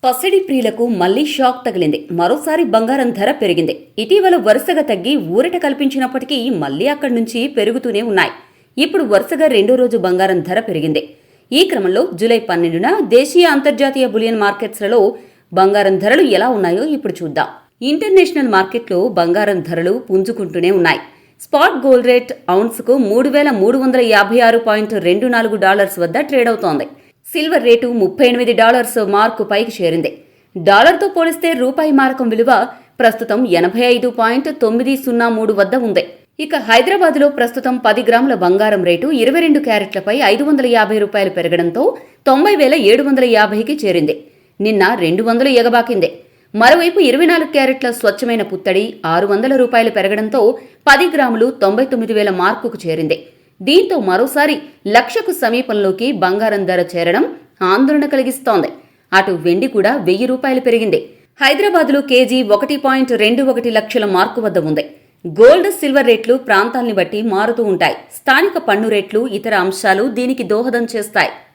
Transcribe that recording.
పసిడి ప్రియులకు మళ్లీ షాక్ తగిలింది. మరోసారి బంగారం ధర పెరిగింది. ఇటీవల వరుసగా తగ్గి ఊరట కల్పించినప్పటికీ మళ్లీ అక్కడి నుంచి పెరుగుతూనే ఉన్నాయి. ఇప్పుడు వరుసగా రెండో రోజు బంగారం ధర పెరిగింది. ఈ క్రమంలో జూలై 12న దేశీయ అంతర్జాతీయ బులియన్ మార్కెట్స్లలో బంగారం ధరలు ఎలా ఉన్నాయో ఇప్పుడు చూద్దాం. ఇంటర్నేషనల్ మార్కెట్లో బంగారం ధరలు పుంజుకుంటూనే ఉన్నాయి. స్పాట్ గోల్డ్ రేట్ ఔన్స్కు $3,356.24 వద్ద ట్రేడ్ అవుతోంది. సిల్వర్ రేటు $38 మార్కు పైకి చేరింది. డాలర్తో పోలిస్తే రూపాయి మారకం విలువ ప్రస్తుతం 85.903 వద్ద ఉంది. ఇక హైదరాబాద్లో ప్రస్తుతం 10 గ్రాముల బంగారం రేటు 22 క్యారెట్లపై $550 పెరగడంతో 90,750కి చేరింది. నిన్న 200 ఎగబాకింది. మరోవైపు 24 క్యారెట్ల స్వచ్ఛమైన పుత్తడి $600 పెరగడంతో 10 గ్రాములు 99,000 మార్కుకు చేరింది. దీంతో మరోసారి లక్షకు సమీపంలోకి బంగారం ధర చేరడం ఆందోళన కలిగిస్తోంది. అటు వెండి కూడా $1,000 పెరిగింది. హైదరాబాద్లో కేజీ 1.21 లక్షల మార్కు వద్ద ఉంది. గోల్డ్, సిల్వర్ రేట్లు ప్రాంతాల్ని బట్టి మారుతూ ఉంటాయి. స్థానిక పన్ను రేట్లు, ఇతర అంశాలు దీనికి దోహదం చేస్తాయి.